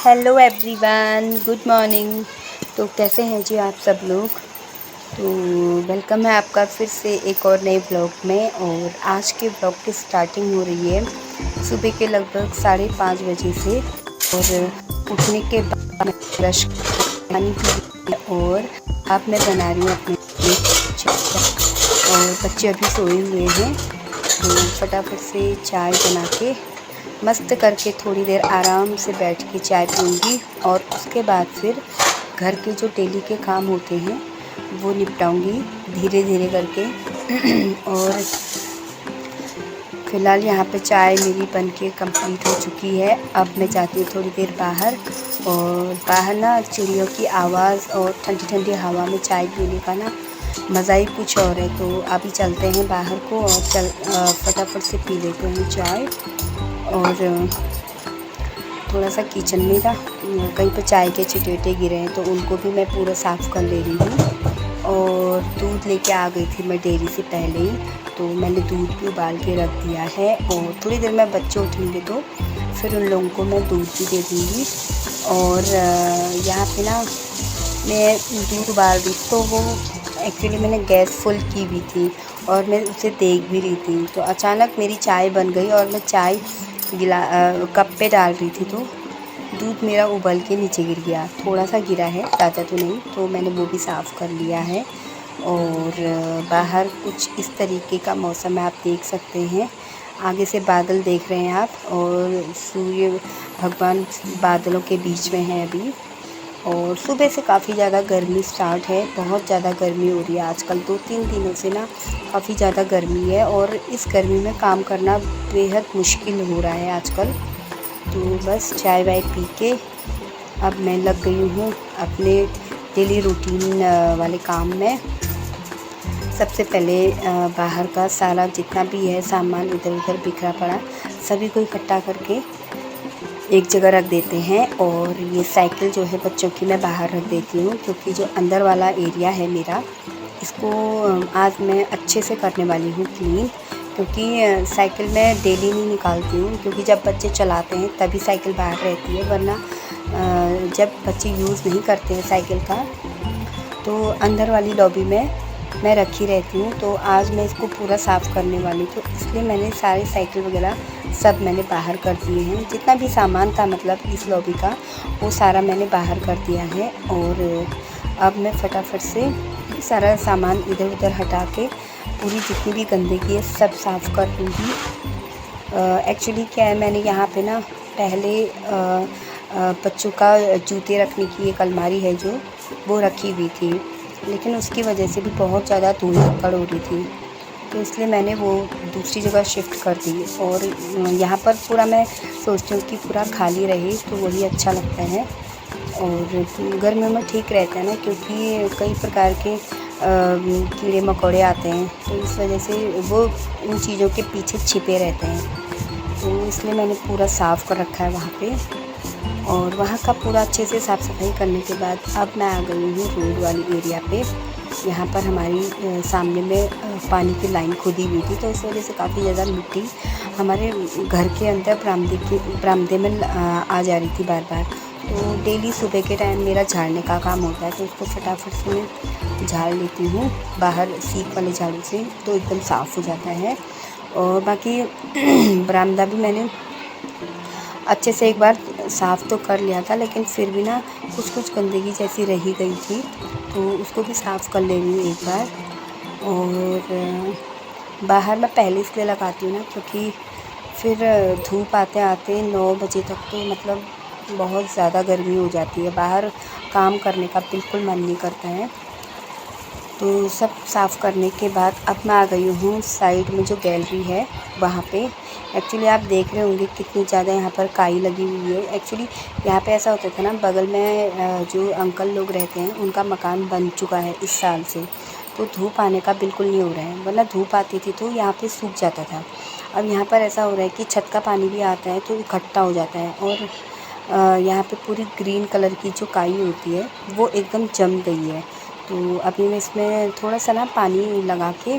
Hello everyone, good morning. तो कैसे हैं जी आप सब लोग। तो वेलकम है आपका फिर से एक और नए ब्लॉग में। और आज के ब्लॉग की स्टार्टिंग हो रही है सुबह के लगभग 5:30 बजे से। और उठने के बाद मैं ब्रश पानी पी रही हूँ और अब मैं बना रही हूँ अपने लिए चाय। और बच्चे अभी सोए हुए हैं तो फटाफट से चाय बना के मस्त करके थोड़ी देर आराम से बैठ के चाय पीऊँगी। और उसके बाद फिर घर के जो डेली के काम होते हैं वो निपटाऊँगी धीरे धीरे करके। और फ़िलहाल यहाँ पे चाय मेरी बन के कंप्लीट हो चुकी है। अब मैं जाती हूँ थोड़ी देर बाहर। और बाहर ना चिड़ियों की आवाज़ और ठंडी ठंडी हवा में चाय पीने का ना मज़ा ही कुछ और है। तो अभी चलते हैं बाहर को और फटाफट से पी लेते हैं चाय। और थोड़ा सा किचन में ना कहीं पर चाय के चिटेटे गिरे हैं तो उनको भी मैं पूरा साफ़ कर ले रही हूँ। और दूध लेके आ गई थी मैं डेयरी से पहले ही, तो मैंने दूध भी उबाल के रख दिया है। और थोड़ी देर में बच्चे उठेंगे तो फिर उन लोगों को मैं दूध भी दे दूँगी। और यहाँ पे ना मैं दूध उबाल रही तो वो एक्चुअली मैंने गैस फुल की हुई थी और मैं उसे देख भी रही थी। तो अचानक मेरी चाय बन गई और मैं चाय कप पे डाल रही थी तो दूध मेरा उबल के नीचे गिर गया। थोड़ा सा गिरा है, ज़्यादा तो नहीं। तो मैंने वो भी साफ़ कर लिया है। और बाहर कुछ इस तरीके का मौसम है, आप देख सकते हैं। आगे से बादल देख रहे हैं आप और सूर्य भगवान बादलों के बीच में है अभी। और सुबह से काफ़ी ज़्यादा गर्मी स्टार्ट है, बहुत ज़्यादा गर्मी हो रही है आजकल। 2-3 दिनों से ना काफ़ी ज़्यादा गर्मी है और इस गर्मी में काम करना बेहद मुश्किल हो रहा है आजकल। तो बस चाय वाय पी के अब मैं लग गई हूँ अपने डेली रूटीन वाले काम में। सबसे पहले बाहर का सारा जितना भी है सामान इधर उधर बिखरा पड़ा सभी को इकट्ठा करके एक जगह रख देते हैं। और ये साइकिल जो है बच्चों की मैं बाहर रख देती हूँ, क्योंकि जो अंदर वाला एरिया है मेरा इसको आज मैं अच्छे से करने वाली हूँ क्लीन। क्योंकि साइकिल मैं डेली नहीं निकालती हूँ, क्योंकि जब बच्चे चलाते हैं तभी साइकिल बाहर रहती है, वरना जब बच्चे यूज़ नहीं करते हैं साइकिल का तो अंदर वाली लॉबी में मैं रखी रहती हूँ। तो आज मैं इसको पूरा साफ़ करने वाली, तो इसलिए मैंने सारे साइकिल वगैरह सब मैंने बाहर कर दिए हैं। जितना भी सामान था मतलब इस लॉबी का वो सारा मैंने बाहर कर दिया है। और अब मैं फटाफट से सारा सामान इधर उधर हटा के पूरी जितनी भी गंदगी है सब साफ़ कर दूँगी। एक्चुअली क्या है, मैंने यहाँ पे ना पहले बच्चों का जूते रखने की एक अलमारी है जो वो रखी हुई थी, लेकिन उसकी वजह से भी बहुत ज़्यादा धूल धक्कड़ हो रही थी, तो इसलिए मैंने वो दूसरी जगह शिफ्ट कर दी। और यहाँ पर पूरा मैं सोचती हूँ कि पूरा खाली रहे तो वही अच्छा लगता है। और गर्मियों में ठीक रहता है ना, क्योंकि कई प्रकार के कीड़े मकोड़े आते हैं, तो इस वजह से वो उन चीज़ों के पीछे छिपे रहते हैं। तो इसलिए मैंने पूरा साफ़ कर रखा है वहाँ पे। और वहाँ का पूरा अच्छे से साफ़ सफाई करने के बाद अब मैं आ गई हूँ रोड वाली एरिया पे। यहाँ पर हमारी सामने में पानी की लाइन खुदी हुई थी, तो इस वजह से काफ़ी ज़्यादा मिट्टी हमारे घर के अंदर बरामदे में आ जा रही थी बार बार। तो डेली सुबह के टाइम मेरा झाड़ने का काम होता है, तो उसको फटाफट से मैं झाड़ लेती हूँ बाहर सीख वाले झाड़ू से, तो एकदम साफ़ हो जाता है। और बाकी बरामदा भी मैंने अच्छे से एक बार साफ़ तो कर लिया था, लेकिन फिर भी ना कुछ गंदगी जैसी रही गई थी, तो उसको भी साफ़ कर ले रही हूँ एक बार। और बाहर मैं पहले इसलिए लगाती हूँ ना, क्योंकि फिर धूप आते आते 9 बजे तक तो मतलब बहुत ज़्यादा गर्मी हो जाती है, बाहर काम करने का बिल्कुल मन नहीं करता है। तो सब साफ़ करने के बाद अब मैं आ गई हूँ साइड में जो गैलरी है वहाँ पे। एक्चुअली आप देख रहे होंगे कितनी ज़्यादा यहाँ पर काई लगी हुई है। एक्चुअली यहाँ पे ऐसा होता था ना, बगल में जो अंकल लोग रहते हैं उनका मकान बन चुका है इस साल से, तो धूप आने का बिल्कुल नहीं हो रहा है, वरना धूप आती थी तो यहाँ पे सूख जाता था। अब यहाँ पर ऐसा हो रहा है कि छत का पानी भी आता है तो इकट्ठा हो जाता है। और यहाँ पे पूरी ग्रीन कलर की जो काई होती है वो एकदम जम गई है। तो अभी मैं इसमें थोड़ा सा ना पानी लगा के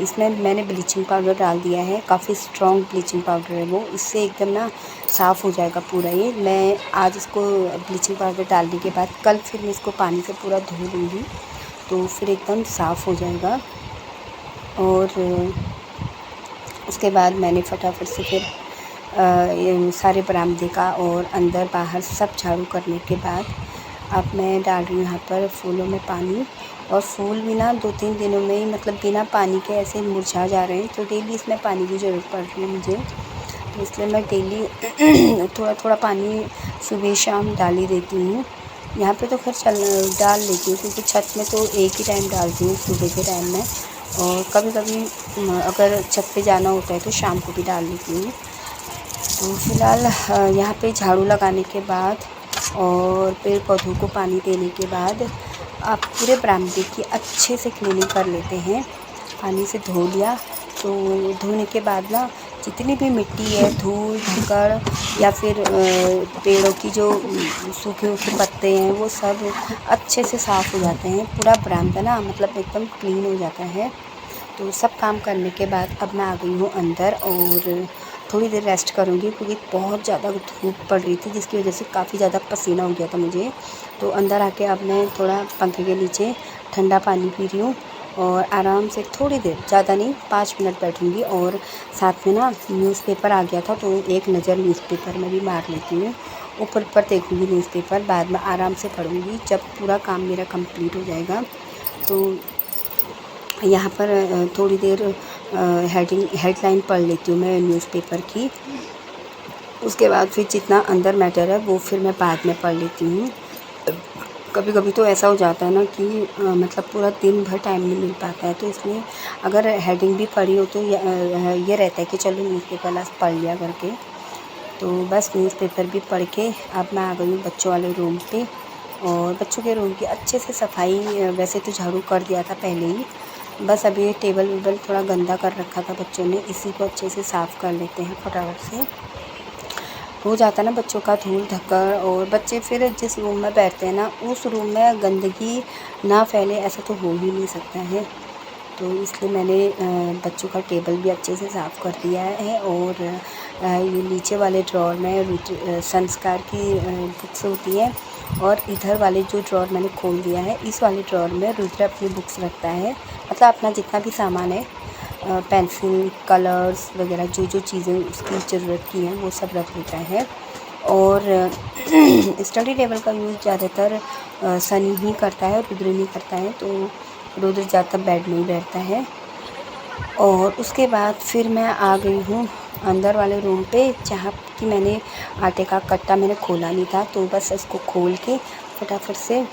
इसमें मैंने ब्लीचिंग पाउडर डाल दिया है, काफ़ी स्ट्रॉन्ग ब्लीचिंग पाउडर है वो, इससे एकदम ना साफ़ हो जाएगा पूरा ये। मैं आज इसको ब्लीचिंग पाउडर डालने के बाद कल फिर मैं इसको पानी से पूरा धो लूँगी, तो फिर एकदम साफ़ हो जाएगा। और उसके बाद मैंने फटाफट से फिर ये सारे बरामदे का और अंदर बाहर सब झाड़ू करने के बाद अब मैं डाल रही हूँ यहाँ पर फूलों में पानी। और फूल भी ना 2-3 दिनों में ही मतलब बिना पानी के ऐसे मुरझा जा रहे हैं, तो डेली इसमें पानी की ज़रूरत पड़ रही है मुझे। तो इसलिए मैं डेली थोड़ा थोड़ा पानी सुबह शाम डाल ही देती हूँ। यहाँ पे तो खैर डाल लेती हूँ, क्योंकि छत में तो एक ही टाइम डालती हूँ, सुबह के टाइम में। और कभी कभी अगर छत पे जाना होता है तो शाम को भी डाल लेती हूँ। तो फ़िलहाल यहाँ पे झाड़ू लगाने के बाद और पेड़ पौधों को पानी देने के बाद आप पूरे बरामदे की अच्छे से क्लीनिंग कर लेते हैं। पानी से धो लिया, तो धोने के बाद ना जितनी भी मिट्टी है, धूल धक्कड़ या फिर पेड़ों की जो सूखे सूखे पत्ते हैं, वो सब अच्छे से साफ़ हो जाते हैं। पूरा बरामदा ना मतलब एकदम क्लीन हो जाता है। तो सब काम करने के बाद अब मैं आ गई हूँ अंदर और थोड़ी देर रेस्ट करूँगी, क्योंकि बहुत ज़्यादा धूप पड़ रही थी, जिसकी वजह से काफ़ी ज़्यादा पसीना हो गया था मुझे। तो अंदर आके अब मैं थोड़ा पंखे के नीचे ठंडा पानी पी रही हूँ और आराम से थोड़ी देर, ज़्यादा नहीं, 5 मिनट बैठूँगी। और साथ में ना न्यूज़पेपर आ गया था, तो एक नज़र न्यूज़पेपर में भी मार लेती हूँ। ऊपर ऊपर देखूँगी न्यूज़पेपर, बाद में आराम से पढ़ूँगी जब पूरा काम मेरा कंप्लीट हो जाएगा। तो यहाँ पर थोड़ी देर हेडलाइन पढ़ लेती हूँ मैं न्यूज़पेपर की। उसके बाद फिर जितना अंदर मैटर है वो फिर मैं बाद में पढ़ लेती हूँ। कभी कभी तो ऐसा हो जाता है ना कि मतलब पूरा दिन भर टाइम नहीं मिल पाता है, तो इसलिए अगर हेडिंग भी पढ़ी हो तो ये रहता है कि चलो न्यूज़पेपर लास्ट पढ़ लिया करके। तो बस न्यूज़पेपर भी पढ़ के अब मैं आ गई हूँ बच्चों वाले रूम पे। और बच्चों के रूम की अच्छे से सफाई, वैसे तो झाड़ू कर दिया था पहले ही, बस अभी ये टेबल वेबल थोड़ा गंदा कर रखा था बच्चों ने, इसी को अच्छे से साफ़ कर लेते हैं फटाफट से। हो जाता है ना बच्चों का धूल धक्कर, और बच्चे फिर जिस रूम में बैठते हैं ना उस रूम में गंदगी ना फैले, ऐसा तो हो ही नहीं सकता है। तो इसलिए मैंने बच्चों का टेबल भी अच्छे से साफ़ कर दिया है। और ये नीचे वाले ड्रॉर में संस्कार की बुक्स होती हैं, और इधर वाले जो ड्रॉर मैंने खोल दिया है, इस वाले ड्रॉर में रुद्र अपनी बुक्स रखता है, मतलब अपना जितना भी सामान है, पेंसिल, कलर्स वगैरह जो जो चीज़ें उसकी ज़रूरत की हैं वो सब रख लेता है। और स्टडी टेबल का यूज़ ज़्यादातर सनी ही करता है, रुद्र नहीं करता है। तो रुद्र ज़्यादातर बेड में ही बैठता है। और उसके बाद फिर मैं आ गई हूँ अंदर वाले रूम पे, जहाँ कि मैंने आटे का कट्टा मैंने खोला नहीं था, तो बस इसको खोल के फटाफट से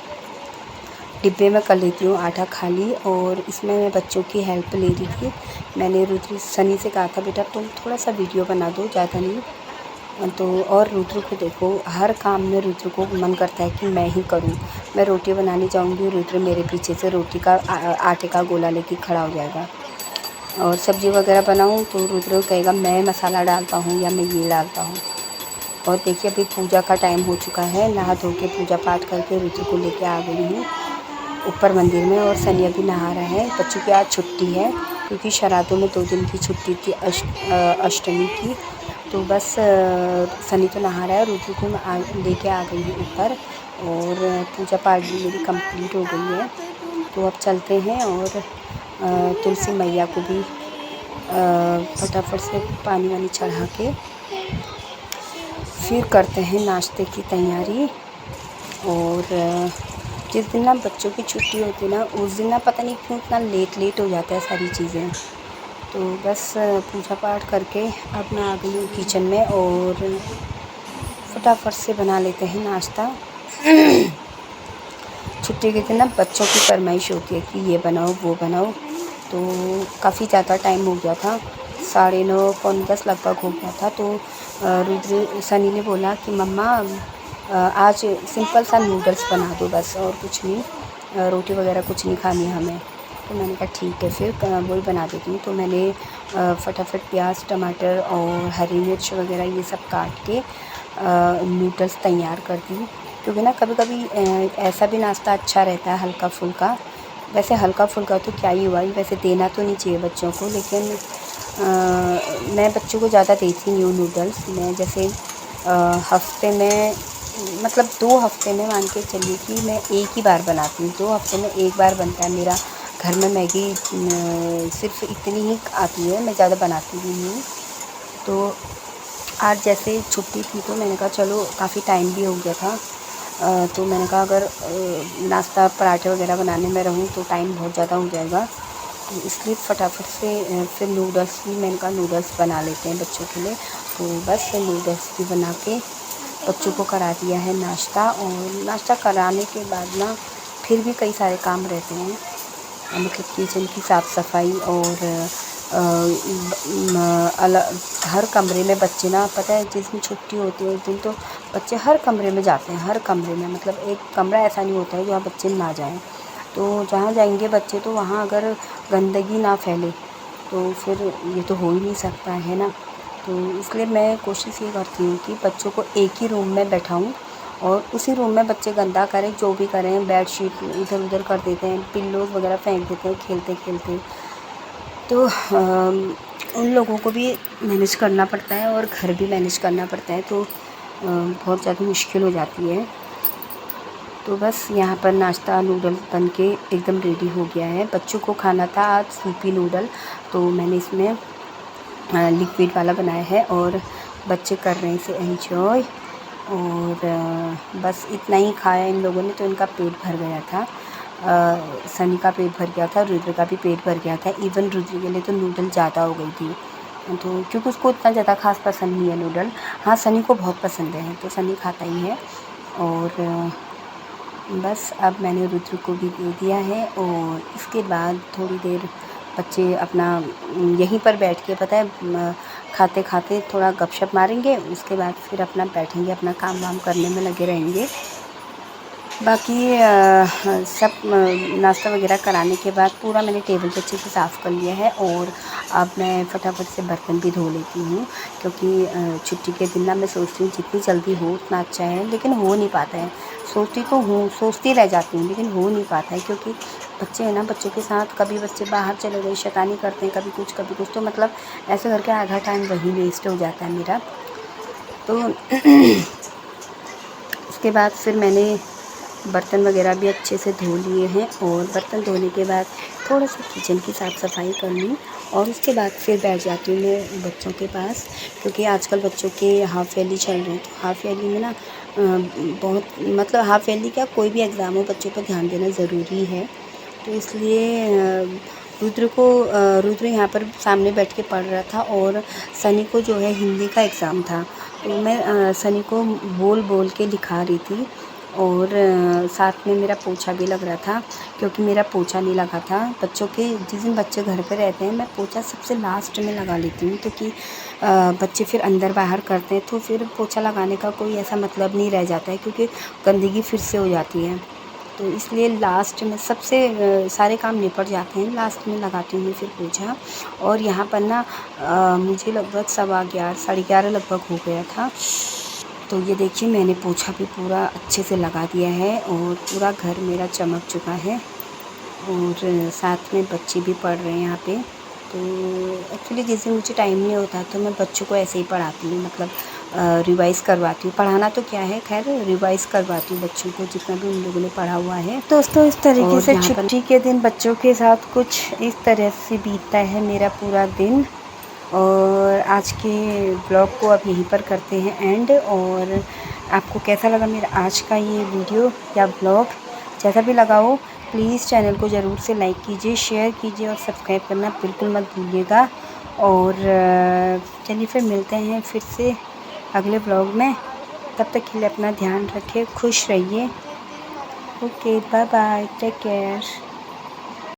डिब्बे में कर लेती हूँ आटा खाली। और इसमें मैं बच्चों की हेल्प ले रही थी। मैंने रुद्र सनी से कहा था, बेटा तुम थोड़ा सा वीडियो बना दो, ज़्यादा नहीं। तो और रुद्र को देखो, हर काम में रुद्र को मन करता है कि मैं ही करूं। मैं रोटी बनाने जाऊंगी, रुद्र मेरे पीछे से रोटी का आटे का गोला लेके खड़ा हो जाएगा। और सब्ज़ी वगैरह बनाऊं तो रुद्र कहेगा मैं मसाला डालता हूं या मैं ये डालता हूं। और देखिए अभी पूजा का टाइम हो चुका है, नहा धो के पूजा पाठ करके रुद्र को लेके आ गई हूँ ऊपर मंदिर में। और सनी अभी नहा रहा है। बच्चों की आज छुट्टी है, क्योंकि शराधों में 2 दिन की छुट्टी थी, अष्टमी की। तो बस सनी तो नहा रहा है, रुद्र को मैं लेके आ गई हूँ ऊपर। और पूजा पाठ भी मेरी कंप्लीट हो गई है। तो अब चलते हैं और तुलसी मैया को भी फटाफट से पानी वानी चढ़ा के फिर करते हैं नाश्ते की तैयारी। और जिस दिन ना बच्चों की छुट्टी होती है ना, उस दिन ना पता नहीं क्यों इतना लेट हो जाता है सारी चीज़ें। तो बस पूजा पाठ करके अब मैं आ गई हूँ किचन में, और फटाफट से बना लेते हैं नाश्ता। छुट्टी के दिन ना बच्चों की फरमाइश होती है कि ये बनाओ वो बनाओ। तो काफ़ी ज़्यादा टाइम हो गया था, 9:30 पौने 10 लगभग हो गया था। तो रुद्र सनी ने बोला कि मम्मा आज सिंपल सा नूडल्स बना दो बस, और कुछ नहीं, रोटी वगैरह कुछ नहीं खानी हमें। तो मैंने कहा ठीक है, फिर वही बना देती हूँ। तो मैंने फटाफट प्याज टमाटर और हरी मिर्च वगैरह ये सब काट के नूडल्स तैयार कर दी। क्योंकि ना कभी कभी ऐसा भी नाश्ता अच्छा रहता है, हल्का फुल्का, वैसे हल्का फुल्का तो क्या ही हुआ, वैसे देना तो नहीं चाहिए बच्चों को, लेकिन मैं बच्चों को ज़्यादा देती नहीं हूँ नूडल्स। मैं जैसे हफ्ते में मतलब 2 हफ्ते में मान के चलिए कि मैं एक ही बार बनाती हूँ। 2 हफ्ते में एक बार बनता है मेरा घर में मैगी। सिर्फ इतनी ही आती है, मैं ज़्यादा बनाती भी नहीं हूँ। तो आज जैसे छुट्टी थी तो मैंने कहा चलो, काफ़ी टाइम भी हो गया था, तो मैंने कहा अगर नाश्ता पराठे वगैरह बनाने में रहूँ तो टाइम बहुत ज़्यादा हो जाएगा, तो इसलिए फटाफट से फिर नूडल्स भी, मैंने कहा नूडल्स बना लेते हैं बच्चों के लिए। तो बस नूडल्स भी बना के बच्चों को करा दिया है नाश्ता। और नाश्ता कराने के बाद ना फिर भी कई सारे काम रहते हैं, मतलब किचन की साफ़ सफाई और हर कमरे में बच्चे ना, पता है जिस दिन छुट्टी होती है उस दिन तो बच्चे हर कमरे में जाते हैं, हर कमरे में, मतलब एक कमरा ऐसा नहीं होता है जहाँ बच्चे ना जाएं। तो जहाँ जाएंगे बच्चे तो वहाँ अगर गंदगी ना फैले तो फिर ये तो हो ही नहीं सकता है ना। तो इसलिए मैं कोशिश ये करती हूँ कि बच्चों को एक ही रूम में बैठाऊँ और उसी रूम में बच्चे गंदा करें, जो भी करें, बेडशीट इधर उधर कर देते हैं, पिल्लोज़ वगैरह फेंक देते हैं खेलते खेलते, तो उन लोगों को भी मैनेज करना पड़ता है और घर भी मैनेज करना पड़ता है, तो बहुत ज़्यादा मुश्किल हो जाती है। तो बस यहाँ पर नाश्ता नूडल बन के एकदम रेडी हो गया है। बच्चों को खाना था आज सूपी नूडल, तो मैंने इसमें लिक्विड वाला बनाया है और बच्चे कर रहे हैं इसे एंजॉय। और बस इतना ही खाया इन लोगों ने तो इनका पेट भर गया था। सनी का पेट भर गया था, रुद्र का भी पेट भर गया था। इवन रुद्र के लिए तो नूडल ज़्यादा हो गई थी, तो क्योंकि उसको इतना ज़्यादा ख़ास पसंद नहीं है नूडल। हाँ, सनी को बहुत पसंद है तो सनी खाता ही है। और बस अब मैंने रुद्र को भी दे दिया है और इसके बाद थोड़ी देर बच्चे अपना यहीं पर बैठ के, पता है, खाते खाते थोड़ा गपशप मारेंगे, उसके बाद फिर अपना बैठेंगे, अपना काम वाम करने में लगे रहेंगे। बाकी सब नाश्ता वगैरह कराने के बाद पूरा मैंने टेबल पे अच्छे से साफ़ कर लिया है और अब मैं फटाफट से बर्तन भी धो लेती हूँ, क्योंकि छुट्टी के दिन ना मैं सोचती हूँ जितनी जल्दी हो उतना अच्छा है, लेकिन हो नहीं पाता है। सोचती तो हूँ, सोचती रह जाती हूँ, लेकिन हो नहीं पाता है, क्योंकि बच्चे हैं ना, बच्चों के साथ कभी बच्चे बाहर चले गए, शैतानी करते हैं, कभी कुछ, तो मतलब ऐसे करके आधा टाइम वही वेस्ट हो जाता है मेरा। तो उसके बाद फिर मैंने बर्तन वगैरह भी अच्छे से धो लिए हैं और बर्तन धोने के बाद थोड़ा सा किचन की साफ़ सफाई कर ली और उसके बाद फिर बैठ जाती हूँ मैं बच्चों के पास, क्योंकि आजकल बच्चों के हाफ़ ईयरली चल रहे हैं। तो हाफ़ ईयरली में ना बहुत, मतलब हाफ़ ईयरली क्या, कोई भी एग्ज़ाम हो, बच्चों पर ध्यान देना ज़रूरी है। तो इसलिए रुद्र यहाँ पर सामने बैठ के पढ़ रहा था और सनी को जो है हिंदी का एग्ज़ाम था, तो मैं सनी को बोल बोल के लिखा रही थी। और साथ में मेरा पोछा भी लग रहा था, क्योंकि मेरा पोछा नहीं लगा था। बच्चों के जिस दिन बच्चे घर पे रहते हैं मैं पोछा सबसे लास्ट में लगा लेती हूँ, क्योंकि बच्चे फिर अंदर बाहर करते हैं तो फिर पोछा लगाने का कोई ऐसा मतलब नहीं रह जाता है, क्योंकि गंदगी फिर से हो जाती है। तो इसलिए लास्ट में सबसे सारे काम निपट जाते हैं, लास्ट में लगाती हूँ फिर पोछा। और यहाँ पर ना मुझे लगभग 11:15 11:30 लगभग हो गया था। तो ये देखिए मैंने पोछा भी पूरा अच्छे से लगा दिया है और पूरा घर मेरा चमक चुका है और साथ में बच्चे भी पढ़ रहे हैं यहाँ पे। तो एक्चुअली जिस दिन मुझे टाइम नहीं होता तो मैं बच्चों को ऐसे ही पढ़ाती हूँ, मतलब रिवाइज़ करवाती हूँ। पढ़ाना तो क्या है, खैर रिवाइज़ करवाती हूँ बच्चों को जितना भी उन लोगों ने पढ़ा हुआ है। दोस्तों, इस तरीके से छुट्टी के दिन बच्चों के साथ कुछ इस तरह से बीतता है मेरा पूरा दिन। और आज के ब्लॉग को अब यहीं पर करते हैं एंड। और आपको कैसा लगा मेरा आज का ये वीडियो या ब्लॉग, जैसा भी लगा हो प्लीज़ चैनल को ज़रूर से लाइक कीजिए, शेयर कीजिए और सब्सक्राइब करना बिल्कुल मत भूलिएगा। और चलिए फिर मिलते हैं फिर से अगले ब्लॉग में। तब तक के लिए अपना ध्यान रखिए, खुश रहिए। Okay, bye bye, take care.